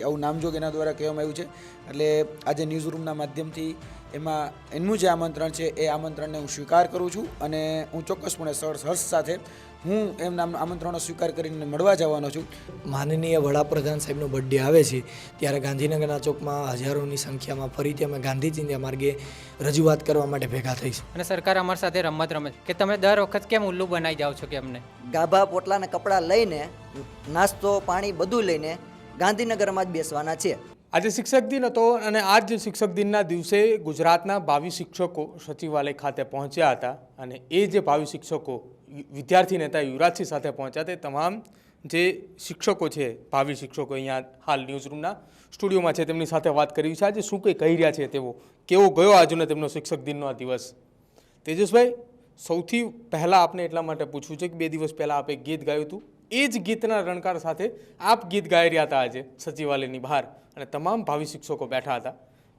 આવું નામજોગ એના દ્વારા કહેવામાં આવ્યું છે. એટલે આજે ન્યૂઝ રૂમના માધ્યમથી એમનું જે આમંત્રણ છે એ આમંત્રણને હું સ્વીકાર કરું છું અને હું ચોક્કસપણે હર્ષ સાથે હું એમના આમંત્રણનો સ્વીકાર કરીને મળવા જવાનો છું. માનનીય વડાપ્રધાન સાહેબનો બર્થડે આવે છે ત્યારે ગાંધીનગરના ચોકમાં હજારોની સંખ્યામાં ફરીથી અમે ગાંધી ચિંધ્યા માર્ગે રજૂઆત કરવા માટે ભેગા થઈશું. અને સરકાર અમારી સાથે રમત રમે કે તમે દર વખત કેમ ઉલ્લુ બનાવી જાઓ છો કે અમને ગાભા પોટલાના કપડાં લઈને નાસ્તો પાણી બધું લઈને ગાંધીનગરમાં જ બેસવાના છે. આજે શિક્ષક દિન હતો અને આજ શિક્ષક દિનના દિવસે ગુજરાતના 22 શિક્ષકો સચિવાલય ખાતે પહોંચ્યા હતા અને એ જે 22 શિક્ષકો વિદ્યાર્થી નેતા યુવરાજસિંહ સાથે પહોંચ્યા તે તમામ જે શિક્ષકો છે 22 શિક્ષકો અહીંયા હાલ ન્યૂઝરૂમના સ્ટુડિયોમાં છે તેમની સાથે વાત કરી છે. આજે શું કંઈ કહી રહ્યા છે તેઓ કેવો ગયો આજનો તેમનો શિક્ષક દિનનો આ દિવસ. તેજસભાઈ, સૌથી પહેલાં આપને એટલા માટે પૂછવું છે કે 2 દિવસ પહેલાં આપે ગીત ગાયું હતું, એ જ ગીતના રણકાર સાથે આપ ગીત ગાઈ રહ્યા હતા આજે સચિવાલયની બહાર અને તમામ 22 શિક્ષકો બેઠા હતા.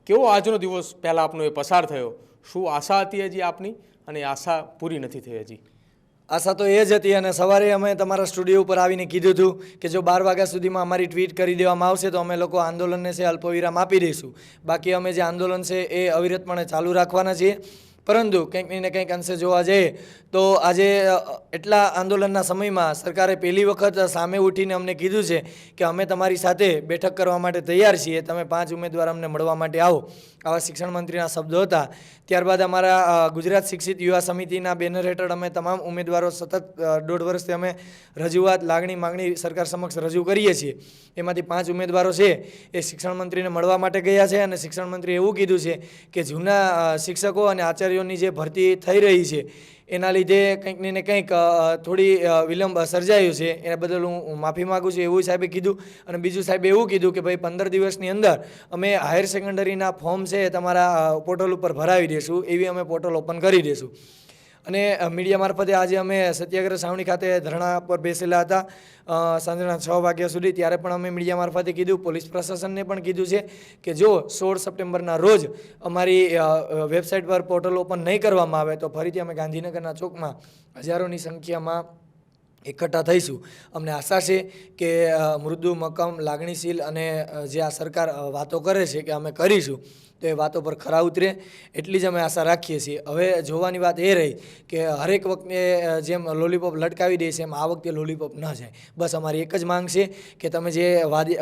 કેવો આજનો દિવસ પહેલાં આપનો એ પસાર થયો? શું આશા હતી હજી આપની અને આશા પૂરી નથી થઈ હજી? આશા તો એ જ હતી અને સવારે અમે તમારા સ્ટુડિયો ઉપર આવીને કીધું હતું કે જો 12 વાગ્યા સુધીમાં અમારી ટ્વીટ કરી દેવામાં આવશે તો અમે લોકો આંદોલનને છે અલ્પવિરામ આપી દઈશું. બાકી અમે જે આંદોલન છે એ અવિરતપણે ચાલુ રાખવાના છીએ. પરંતુ કંઈક ને કંઈક અંશે જોવા જઈએ તો આજે એટલા આંદોલનના સમયમાં સરકારે પહેલી વખત સામે ઉઠીને અમને કીધું છે કે અમે તમારી સાથે બેઠક કરવા માટે તૈયાર છીએ, તમે 5 ઉમેદવાર અમને મળવા માટે આવો. આવા શિક્ષણ મંત્રીના શબ્દો હતા. ત્યારબાદ અમારા ગુજરાત શિક્ષિત યુવા સમિતિના બેનર હેઠળ અમે તમામ ઉમેદવારો સતત 1.5 વર્ષથી અમે રજૂઆત લાગણી માંગણી સરકાર સમક્ષ રજૂ કરીએ છીએ. એમાંથી 5 ઉમેદવારો છે એ શિક્ષણ મંત્રીને મળવા માટે ગયા છે અને શિક્ષણ મંત્રીએ એવું કીધું છે કે જૂના શિક્ષકો અને આચાર્યોની જે ભરતી થઈ રહી છે એના લીધે કંઈક ને કંઈક થોડી વિલંબ સર્જાયું છે, એના બદલ હું માફી માગું છું એવું સાહેબે કીધું. અને બીજું સાહેબે એવું કીધું કે ભાઈ 15 દિવસની અંદર અમે હાયર સેકન્ડરીના ફોર્મ છે એ તમારા પોર્ટલ ઉપર ભરાવી દઈશું, એવી અમે પોર્ટલ ઓપન કરી દઈશું. અને મીડિયા મારફતે આજે અમે સત્યાગ્રહ છાવણી ખાતે ધરણા પર બેસેલા હતા સાંજના 6 વાગ્યા સુધી. ત્યારે પણ અમે મીડિયા મારફતે કીધું, પોલીસ પ્રશાસનને પણ કીધું છે કે જો 16 સપ્ટેમ્બરના રોજ અમારી વેબસાઇટ પર પોર્ટલ ઓપન નહીં કરવામાં આવે તો ફરીથી અમે ગાંધીનગરના ચોકમાં હજારોની સંખ્યામાં એકઠા થઈશું. અમને આશા છે કે મૃદુ મક્કમ લાગણીશીલ અને જે આ સરકાર વાતો કરે છે કે અમે કરીશું તો એ વાતો પર ખરા ઉતરે એટલી જ અમે આશા રાખીએ છીએ. હવે જોવાની વાત એ રહી કે હરેક વખતે જેમ લોલીપોપ લટકાવી દે છે એમ આ વખતે લોલીપોપ ન જાય. બસ અમારી એક જ માંગ છે કે તમે જે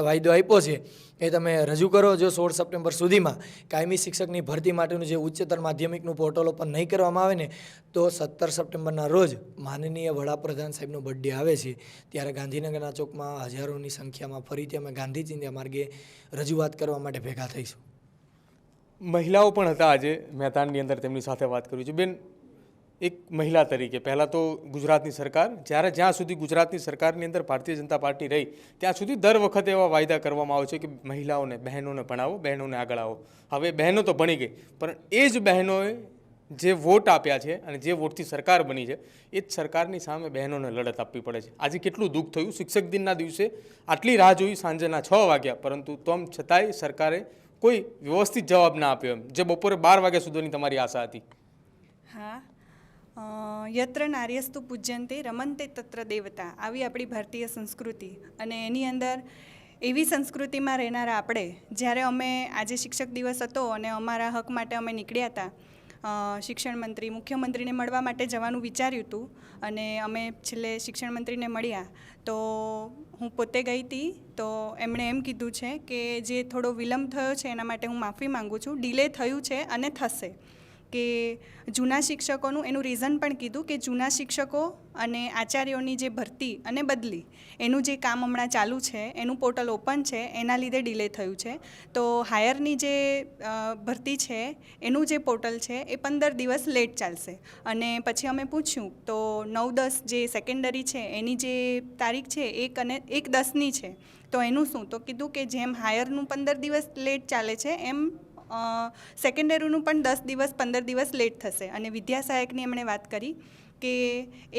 વાયદો આપ્યો છે એ તમે રજૂ કરો. જો 16 સપ્ટેમ્બર સુધીમાં કાયમી શિક્ષકની ભરતી માટેનું જે ઉચ્ચતર માધ્યમિકનું પોર્ટલ ઓપન નહીં કરવામાં આવે ને તો 17 સપ્ટેમ્બરના રોજ માનનીય વડાપ્રધાન સાહેબનો બર્થડે આવે છે ત્યારે ગાંધીનગરના ચોકમાં હજારોની સંખ્યામાં ફરીથી અમે ગાંધી ચિંધ્યા માર્ગે રજૂઆત કરવા માટે ભેગા થઈશું. મહિલાઓ પણ હતા આજે મેદાનની અંદર, તેમની સાથે વાત કરવી છે. બેન, એક મહિલા તરીકે પહેલાં તો ગુજરાતની સરકાર જ્યાં સુધી ગુજરાતની સરકારની અંદર ભારતીય જનતા પાર્ટી રહી ત્યાં સુધી દર વખતે એવા વાયદા કરવામાં આવે છે કે મહિલાઓને બહેનોને ભણાવો, બહેનોને આગળ આવો. હવે બહેનો તો ભણી ગઈ પણ એ જ બહેનોએ જે વોટ આપ્યા છે અને જે વોટથી સરકાર બની છે એ જ સરકારની સામે બહેનોને લડત આપવી પડે છે. આજે કેટલું દુઃખ થયું, શિક્ષક દિનના દિવસે આટલી રાહ જોઈ સાંજના 6 વાગ્યા પરંતુ તેમ છતાંય સરકારે કોઈ વ્યવસ્થિત જવાબ ના આપ્યો એમ જે બપોરે 12 વાગ્યા સુધીની તમારી આશા હતી. હા, યત્ર નાર્યસ્તુ પૂજ્યંતે રમંતે તત્ર દેવતા, આવી આપણી ભારતીય સંસ્કૃતિ અને એની અંદર એવી સંસ્કૃતિમાં રહેનારા આપણે જ્યારે અમે આજે શિક્ષક દિવસ હતો અને અમારા હક માટે અમે નીકળ્યા હતા, શિક્ષણ મંત્રી મુખ્યમંત્રીને મળવા માટે જવાનું વિચાર્યું હતું અને અમે છેલ્લે શિક્ષણ મંત્રીને મળ્યા તો હું પોતે ગઈ હતી તો એમણે એમ કીધું છે કે જે થોડો વિલંબ થયો છે એના માટે હું માફી માગું છું. ડિલે થયું છે અને થશે કે જૂના શિક્ષકોનું એનું રીઝન પણ કીધું કે જૂના શિક્ષકો અને આચાર્યોની જે ભરતી અને બદલી એનું જે કામ હમણાં ચાલુ છે એનું પોર્ટલ ઓપન છે એના લીધે ડિલે થયું છે. તો હાયરની જે ભરતી છે એનું જે પોર્ટલ છે એ 15 દિવસ લેટ ચાલશે. અને પછી અમે પૂછ્યું તો 9-10 જે સેકન્ડરી છે એની જે તારીખ છે 1 અને 1-10ની છે તો એનું શું? તો કીધું કે જેમ હાયરનું 15 દિવસ લેટ ચાલે છે એમ સેકન્ડરીનું પણ 10 દિવસ 15 દિવસ લેટ થશે. અને વિદ્યા સહાયકની એમણે વાત કરી કે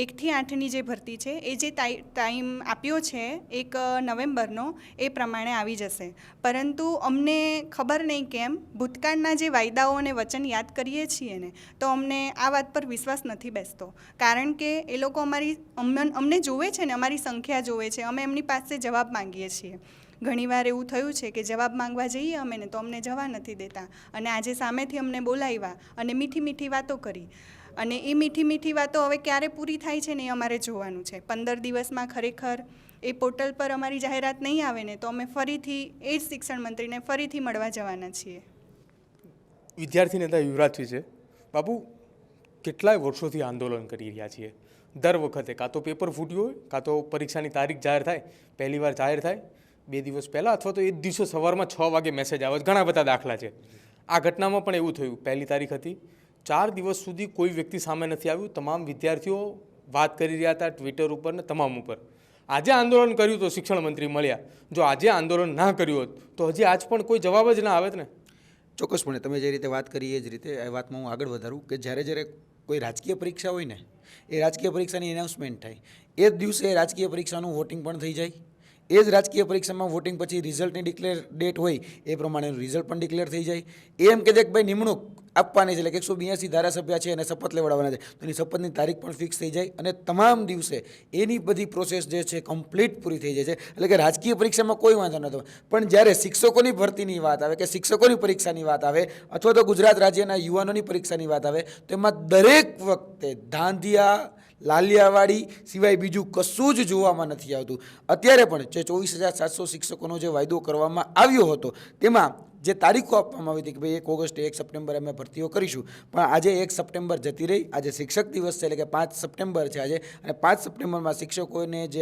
1 થી 8ની જે ભરતી છે એ જે ટાઈમ આપ્યો છે 1 નવેમ્બરનો એ પ્રમાણે આવી જશે. પરંતુ અમને ખબર નહીં કેમ ભૂતકાળના જે વાયદાઓ અને વચન યાદ કરીએ છીએ ને તો અમને આ વાત પર વિશ્વાસ નથી બેસતો. કારણ કે એ લોકો અમને જોવે છે ને, અમારી સંખ્યા જોવે છે, અમે એમની પાસે જવાબ માંગીએ છીએ ઘણીવાર એવું થયું છે કે જવાબ માંગવા જઈએ અમે ને તો અમને જવા નથી દેતા, અને આજે સામેથી અમને બોલાવ્યા અને મીઠી મીઠી વાતો કરી, અને એ મીઠી મીઠી વાતો હવે ક્યારે પૂરી થાય છે ને એ અમારે જોવાનું છે. 15 દિવસમાં ખરેખર એ પોર્ટલ પર અમારી જાહેરાત નહીં આવે ને તો અમે ફરીથી એ જ શિક્ષણ મંત્રીને ફરીથી મળવા જવાના છીએ. વિદ્યાર્થી નેતા યુવરાજસિંહ છે. બાપુ, કેટલાય વર્ષોથી આંદોલન કરી રહ્યા છીએ. દર વખતે કાં તો પેપર ફૂટ્યું હોય, કાં તો પરીક્ષાની તારીખ જાહેર થાય, પહેલી વાર જાહેર થાય 2 દિવસ પહેલાં, અથવા તો એ જ દિવસે સવારમાં 6 વાગે મેસેજ આવે. ઘણા બધા દાખલા છે. આ ઘટનામાં પણ એવું થયું. પહેલી તારીખ હતી, 4 દિવસ સુધી કોઈ વ્યક્તિ સામે નથી આવ્યું. તમામ વિદ્યાર્થીઓ વાત કરી રહ્યા હતા ટ્વિટર ઉપર ને તમામ ઉપર. આજે આંદોલન કર્યું તો શિક્ષણ મંત્રી મળ્યા. જો આજે આંદોલન ના કર્યું હોત તો હજી આજ પણ કોઈ જવાબ જ ના આવે ને. ચોક્કસપણે તમે જે રીતે વાત કરી એ જ રીતે એ વાતમાં હું આગળ વધારું કે જ્યારે કોઈ રાજકીય પરીક્ષા હોય ને, એ રાજકીય પરીક્ષાની એનાઉન્સમેન્ટ થાય એ જ દિવસે એ રાજકીય પરીક્ષાનું વોટિંગ પણ થઈ જાય. એ જ રાજકીય પરીક્ષામાં વોટિંગ પછી રિઝલ્ટની ડિક્લેર ડેટ હોય એ પ્રમાણેનું રિઝલ્ટ પણ ડિક્લેર થઈ જાય. એમ કે ભાઈ નિમણૂક આપવાની છે, એટલે 182 ધારાસભ્ય છે અને શપથ લેવડાવવાના છે, તો એની શપથની તારીખ પણ ફિક્સ થઈ જાય અને તમામ દિવસે એની બધી પ્રોસેસ જે છે કમ્પ્લીટ પૂરી થઈ જાય છે. એટલે કે રાજકીય પરીક્ષામાં કોઈ વાંધો નહોતો, પણ જ્યારે શિક્ષકોની ભરતીની વાત આવે કે શિક્ષકોની પરીક્ષાની વાત આવે અથવા તો ગુજરાત રાજ્યના યુવાનોની પરીક્ષાની વાત આવે તો એમાં દરેક વખતે ધાંધિયા લાલિયાવાડી સિવાય બીજું કશું જ જોવામાં નથી આવતું. અત્યારે પણ જે 24,700 શિક્ષકોનો જે વાયદો કરવામાં આવ્યો હતો તેમાં જે તારીખો આપવામાં આવી હતી કે ભાઈ 1 ઓગસ્ટ 1 સપ્ટેમ્બરે અમે ભરતીઓ કરીશું, પણ આજે 1 સપ્ટેમ્બર જતી રહી. આજે શિક્ષક દિવસ છે, એટલે કે 5 સપ્ટેમ્બર છે આજે, અને 5 સપ્ટેમ્બરમાં શિક્ષકોને જે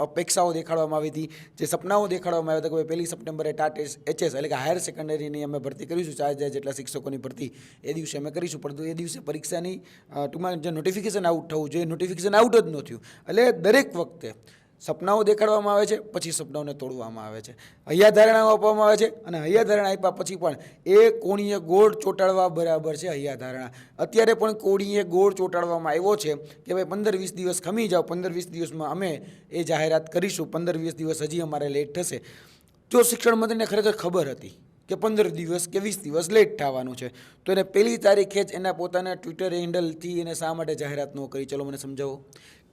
અપેક્ષાઓ દેખાડવામાં આવી હતી, જે સપનાઓ દેખાડવામાં આવ્યા હતા કે ભાઈ 1 સપ્ટેમ્બરે ટાટ HS એટલે કે હાયર સેકન્ડરીની અમે ભરતી કરીશું, 4000 જેટલા શિક્ષકોની ભરતી એ દિવસે અમે કરીશું, પરંતુ એ દિવસે પરીક્ષાની ટૂંકમાં જે નોટિફિકેશન આઉટ થવું જોઈએ નોટિફિકેશન આઉટ જ ન થયું. એટલે દરેક વખતે સપનાઓ દેખાડવામાં આવે છે, પછી સપનાઓને તોડવામાં આવે છે, હૈયા ધારણાઓ આપવામાં આવે છે, અને હૈયા ધારણા આપ્યા પછી પણ એ કોણીએ ગોળ ચોંટાડવા બરાબર છે હૈયા ધારણા. અત્યારે પણ કોણીએ ગોળ ચોંટાડવામાં આવ્યો છે કે ભાઈ 15-20 દિવસ ખમી જાઓ, 15-20 દિવસમાં અમે એ જાહેરાત કરીશું, 15-20 દિવસ હજી અમારે લેટ થશે. જો શિક્ષણ મંત્રીને ખરેખર ખબર હતી કે 15 દિવસ કે 20 દિવસ લેટ થવાનું છે તો એને પહેલી તારીખે જ એના પોતાના ટ્વિટર હેન્ડલથી એને શા માટે જાહેરાત ન કરી? ચલો મને સમજાવો.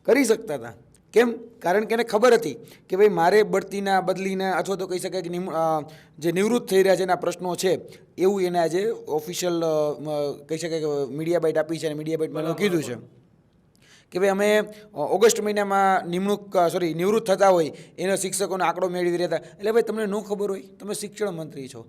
કરી શકતા હતા. કેમ? કારણ કે એને ખબર હતી કે ભાઈ મારે બઢતીના બદલીના અથવા તો કહી શકાય કે જે નિવૃત્ત થઈ રહ્યા છે એના પ્રશ્નો છે, એવું એને આજે ઓફિશિયલ કહી શકાય કે મીડિયા બાઇટ આપી છે, અને મીડિયા બાઇટમાં કીધું છે કે ભાઈ અમે ઓગસ્ટ મહિનામાં નિવૃત્ત થતા હોય એનો શિક્ષકોનો આંકડો મેળવી રહ્યા હતા. એટલે ભાઈ તમને ન ખબર હોય? તમે શિક્ષણ મંત્રી છો.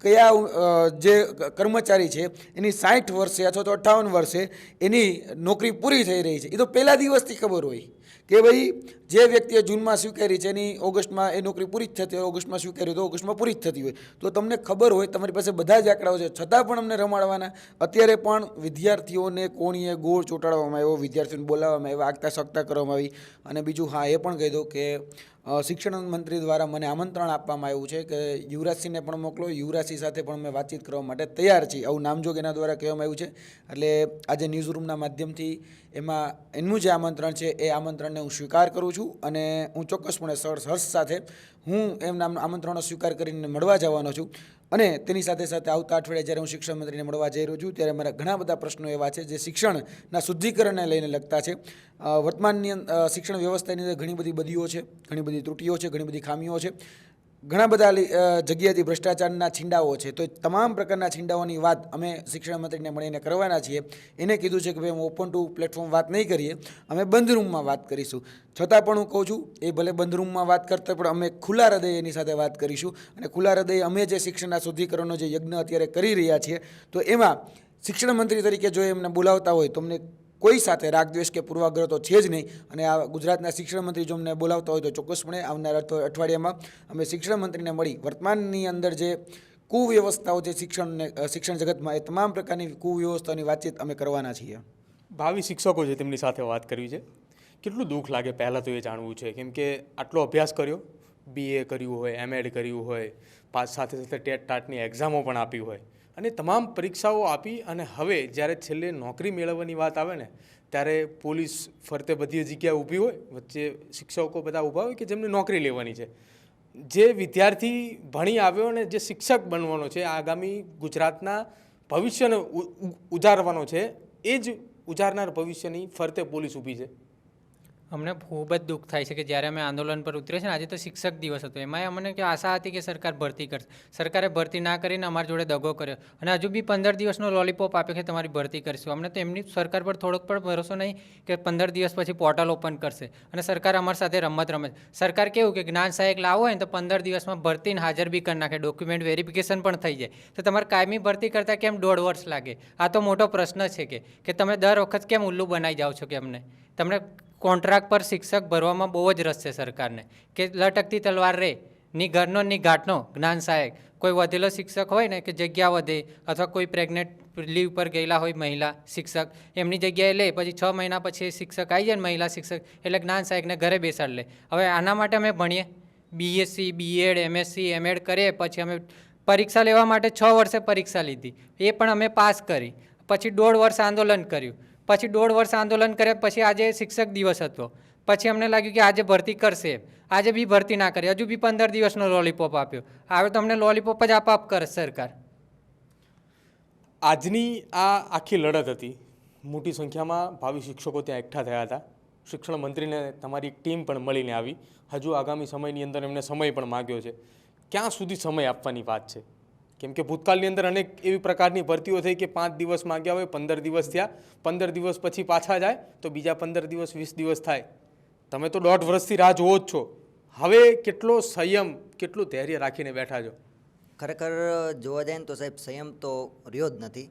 કયા જે કર્મચારી છે એની 60 વર્ષે અથવા તો 58 વર્ષે એની નોકરી પૂરી થઈ રહી છે, એ તો પહેલા દિવસથી ખબર હોય કે ભાઈ જે વ્યક્તિએ જૂનમાં સ્વીકારી છે એની ઓગસ્ટમાં એ નોકરી પૂરી જ થતી હોય, ઓગસ્ટમાં સ્વીકારી તો ઓગસ્ટમાં પૂરી જ થતી હોય. તો તમને ખબર હોય, તમારી પાસે બધા જ આંકડાઓ છે, છતાં પણ અમને રમાડવાના. અત્યારે પણ વિદ્યાર્થીઓને કોણીએ ગોળ ચોંટાડવામાં આવ્યો, વિદ્યાર્થીઓને બોલાવવામાં આવ્યા, આગતા સગતા કરવામાં આવી. અને બીજું હા એ પણ કહી દઉં કે શિક્ષણ મંત્રી દ્વારા મને આમંત્રણ આપવામાં આવ્યું છે કે યુવરાજસિંહને પણ મોકલો, યુવરાજસિંહ સાથે પણ અમે વાતચીત કરવા માટે તૈયાર છીએ, આવું નામજોગ એના દ્વારા કહેવામાં આવ્યું છે. એટલે આજે ન્યૂઝ રૂમના માધ્યમથી એમનું જે આમંત્રણ છે એ આમંત્રણને હું સ્વીકાર કરું છું, અને હું ચોક્કસપણે હર્ષ સાથે હું એમના આમંત્રણનો સ્વીકાર કરીને મળવા જવાનો છું. અને તેની સાથે સાથે આવતા અઠવાડિયે જ્યારે હું શિક્ષણ મંત્રીને મળવા જઈ રહ્યો છું ત્યારે મારા ઘણા બધા પ્રશ્નો એવા છે જે શિક્ષણના શુદ્ધિકરણને લઈને લગતા છે. વર્તમાનની શિક્ષણ વ્યવસ્થાની અંદર ઘણી બધી બદીઓ છે, ઘણી બધી ત્રુટીઓ છે, ઘણી બધી ખામીઓ છે, ઘણા બધા જગ્યાએથી ભ્રષ્ટાચારના છીંડાઓ છે. તો તમામ પ્રકારના છીંડાઓની વાત અમે શિક્ષણ મંત્રીને મળીને કરવાના છીએ. એને કીધું છે કે ભાઈ અમે ઓપન ટુ પ્લેટફોર્મ વાત નહીં કરીએ, અમે બંધ રૂમમાં વાત કરીશું. છતાં પણ હું કહું છું એ ભલે બંધ રૂમમાં વાત કરતા પણ અમે ખુલ્લા હૃદય એની સાથે વાત કરીશું. અને ખુલ્લા હૃદય અમે જે શિક્ષણના શુદ્ધિકરણનો જે યજ્ઞ અત્યારે કરી રહ્યા છીએ તો એમાં શિક્ષણ મંત્રી તરીકે જો એમને બોલાવતા હોય તો અમને કોઈ સાથે રાગદ્વેષ કે પૂર્વાગ્રહ તો છે જ નહીં. અને આ ગુજરાતના શિક્ષણ મંત્રી જો અમને બોલાવતા હોય તો ચોક્કસપણે આવનાર અઠવાડિયામાં અમે શિક્ષણ મંત્રીને મળી વર્તમાનની અંદર જે કુવ્યવસ્થાઓ છે શિક્ષણ જગતમાં, એ તમામ પ્રકારની કુવ્યવસ્થાઓની વાતચીત અમે કરવાના છીએ. ભાવિ શિક્ષકો છે તેમની સાથે વાત કરવી છે. કેટલું દુઃખ લાગે પહેલાં તો એ જાણવું છે, કેમ કે આટલો અભ્યાસ કર્યો, BA કર્યું હોય, MAd કર્યું હોય, સાથે સાથે ટેટ ટાટની એક્ઝામો પણ આપી હોય, અને તમામ પરીક્ષાઓ આપી, અને હવે જ્યારે છેલ્લે નોકરી મેળવવાની વાત આવે ને ત્યારે પોલીસ ફરતે બધી જગ્યાએ ઊભી હોય, વચ્ચે શિક્ષકો બધા ઊભા હોય કે જેમને નોકરી લેવાની છે. જે વિદ્યાર્થી ભણી આવ્યો અને જે શિક્ષક બનવાનો છે, આગામી ગુજરાતના ભવિષ્યને ઉજારવાનો છે, એ જ ઉજારનાર ભવિષ્યની ફરતે પોલીસ ઊભી છે. અમને ખૂબ જ દુઃખ થાય છે કે જ્યારે અમે આંદોલન પર ઉતરે છે ને, આજે તો શિક્ષક દિવસ હતો, એમાંય અમને કે આશા હતી કે સરકાર ભરતી કરશે. સરકારે ભરતી ના કરીને અમારી જોડે દગો કર્યો અને હજુ બી 15 દિવસનો લોલીપોપ આપ્યો કે તમારી ભરતી કરશું. અમને તો એમની સરકાર પર થોડોક પણ ભરોસો નહીં કે 15 દિવસ પછી પોર્ટલ ઓપન કરશે અને સરકાર અમારી સાથે રમત રમે છે. સરકાર કેવું કે જ્ઞાન સહાયક લાવો હોય ને તો 15 દિવસમાં ભરતીને હાજર બી કરી નાખે, ડોક્યુમેન્ટ વેરિફિકેશન પણ થઈ જાય. તો તમારે કાયમી ભરતી કરતાં કેમ 1.5 વર્ષ લાગે? આ તો મોટો પ્રશ્ન છે કે તમે દર વખત કેમ ઉલ્લુ બનાવી જાઓ છો? કે અમને તમને કોન્ટ્રાક્ટ પર શિક્ષક ભરવામાં બહુ જ રસ છે સરકારને કે લટકતી તલવાર રે ની ઘરનો ની ઘાટનો જ્ઞાન સહાયક. કોઈ વધેલો શિક્ષક હોય ને કે જગ્યા વધે અથવા કોઈ પ્રેગ્નેન્ટ લીવ પર ગયેલા હોય મહિલા શિક્ષક, એમની જગ્યાએ લે, પછી 6 મહિના પછી શિક્ષક આવી જાય ને મહિલા શિક્ષક, એટલે જ્ઞાન સહાયકને ઘરે બેસાડી લે. હવે આના માટે અમે ભણીએ, BSc BEd MSc MEd કરીએ, પછી અમે પરીક્ષા લેવા માટે 6 વર્ષે પરીક્ષા લીધી, એ પણ અમે પાસ કરી. પછી 1.5 વર્ષ આંદોલન કર્યું, પછી 1.5 વર્ષ આંદોલન કર્યા પછી આજે શિક્ષક દિવસ હતો, પછી અમને લાગ્યું કે આજે ભરતી કરશે, આજે બી ભરતી ના કરી, હજુ બી 15 દિવસનો લોલીપોપ આપ્યો. હવે તો અમને લોલીપોપ જ આપ કરે સરકાર. આજની આ આખી લડત હતી. મોટી સંખ્યામાં ભાવિ શિક્ષકો ત્યાં એકઠા થયા હતા. શિક્ષણ મંત્રીને તમારી એક ટીમ પણ મળીને આવી. હજુ આગામી સમયની અંદર એમને સમય પણ માગ્યો છે. ક્યાં સુધી સમય આપવાની વાત છે? કેમ કે ભૂતકાળની અંદર અનેક એવી પ્રકારની ભરતીઓ થઈ કે 5 દિવસ માગ્યા હોય, 15 દિવસ થયા, 15 દિવસ પછી પાછા જાય તો બીજા 15 દિવસ 20 દિવસ થાય. તમે તો 1.5 વર્ષથી રાહ જોવો જ છો. હવે કેટલો સંયમ, કેટલું ધૈર્ય રાખીને બેઠા છો? ખરેખર જોવા જાય ને તો સાહેબ સંયમ તો રહ્યો જ નથી.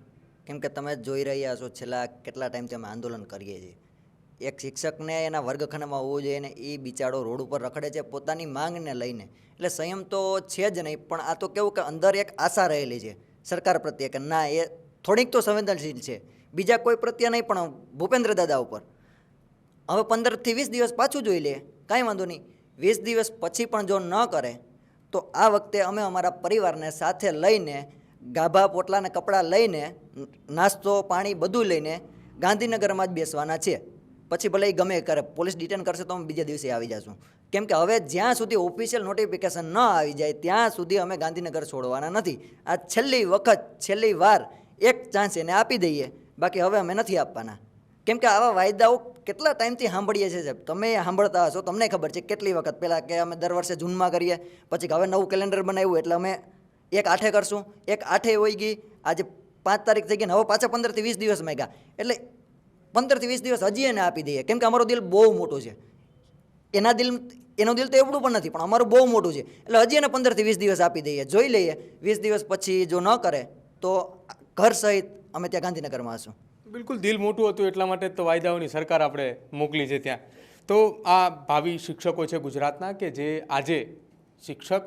કેમ કે તમે જોઈ રહ્યા છો છેલ્લા કેટલા ટાઈમથી અમે આંદોલન કરીએ છીએ. એક શિક્ષકને એના વર્ગખંડમાં હોવું જોઈએ ને એ બિચારો રોડ ઉપર રખડે છે પોતાની માંગને લઈને. એટલે સંયમ તો છે જ નહીં, પણ આ તો કેવું કે અંદર એક આશા રહેલી છે સરકાર પ્રત્યે કે ના એ થોડીક તો સંવેદનશીલ છે, બીજા કોઈ પ્રત્યે નહીં પણ ભૂપેન્દ્ર દાદા ઉપર. હવે 15 થી 20 દિવસ પાછું જોઈ લે, કાંઈ વાંધો નહીં. 20 દિવસ પછી પણ જો ન કરે તો આ વખતે અમે અમારા પરિવારને સાથે લઈને ગાભા પોટલા ને કપડાં લઈને નાસ્તો પાણી બધું લઈને ગાંધીનગરમાં જ બેસવાના છે. પછી ભલે એ ગમે કરે, પોલીસ ડિટેન કરશે તો અમે બીજા દિવસે આવી જશું. કેમ કે હવે જ્યાં સુધી ઓફિશિયલ નોટિફિકેશન ન આવી જાય ત્યાં સુધી અમે ગાંધીનગર છોડવાના નથી. આ છેલ્લી વખત, છેલ્લી વાર એક ચાન્સ એને આપી દઈએ, બાકી હવે અમે નથી આપવાના. કેમ કે આવા વાયદાઓ કેટલા ટાઈમથી સાંભળીએ છીએ સાહેબ, તમે સાંભળતા હશો, તમને ખબર છે કેટલી વખત પહેલાં કે અમે દર વર્ષે જૂનમાં કરીએ, પછી હવે નવું કેલેન્ડર બનાવ્યું એટલે અમે 1/8 કરશું, 1/8 હોઈ ગઈ, આજે 5 તારીખ થઈ ગઈ ને હવે પાછા 15 થી 20 દિવસ માંગ્યા. એટલે 15 થી 20 દિવસ હજી એને આપી દઈએ. કેમ કે અમારું દિલ બહુ મોટું છે, એનું દિલ તો એવડું પણ નથી, પણ અમારું બહુ મોટું છે. એટલે હજી એને 15 થી 20 દિવસ આપી દઈએ, જોઈ લઈએ. 20 દિવસ પછી જો ન કરે તો ઘર સહિત અમે ત્યાં ગાંધીનગરમાં હશું. બિલકુલ દિલ મોટું હતું એટલા માટે તો વાયદાઓની સરકાર આપણે મોકલી છે ત્યાં. તો આ ભાવિ શિક્ષકો છે ગુજરાતના કે જે આજે શિક્ષક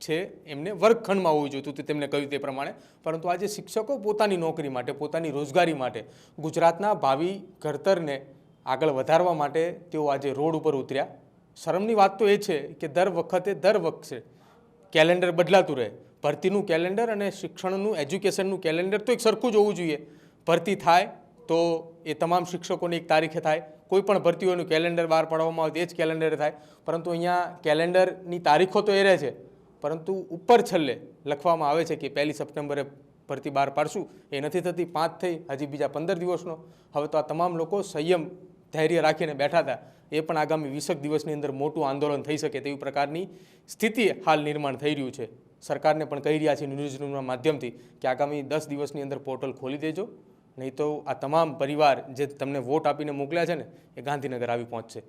છે એમને વર્ગખંડમાં હોવું જોઈતું હતું તેમને કહ્યું તે પ્રમાણે, પરંતુ આજે શિક્ષકો પોતાની નોકરી માટે, પોતાની રોજગારી માટે, ગુજરાતના ભાવિ ઘડતરને આગળ વધારવા માટે તેઓ આજે રોડ ઉપર ઉતર્યા. શરમની વાત તો એ છે કે દર વખતે કેલેન્ડર બદલાતું રહે. ભરતીનું કેલેન્ડર અને શિક્ષણનું, એજ્યુકેશનનું કેલેન્ડર તો એક સરખું જ હોવું જોઈએ. ભરતી થાય તો એ તમામ શિક્ષકોની એક તારીખે થાય, કોઈ પણ ભરતીઓનું કેલેન્ડર બહાર પાડવામાં આવે તે જ કેલેન્ડરે થાય. પરંતુ અહીંયા કેલેન્ડરની તારીખો તો એ રહે છે, પરંતુ ઉપર છેલ્લે લખવામાં આવે છે કે 1 સપ્ટેમ્બરે ભરતી બહાર પાડશું, એ નથી થતી. 5 થઈ, હજી બીજા 15 દિવસનો. હવે તો આ તમામ લોકો સંયમ ધૈર્ય રાખીને બેઠા હતા, એ પણ આગામી 20 દિવસની અંદર મોટું આંદોલન થઈ શકે તેવી પ્રકારની સ્થિતિ હાલ નિર્માણ થઈ રહ્યું છે. સરકારને પણ કહી રહ્યા છે ન્યૂઝરૂમના માધ્યમથી કે આગામી 10 દિવસની અંદર પોર્ટલ ખોલી દેજો, નહીં તો આ તમામ પરિવાર જે તમને વોટ આપીને મોકલ્યા છે ને એ ગાંધીનગર આવી પહોંચશે.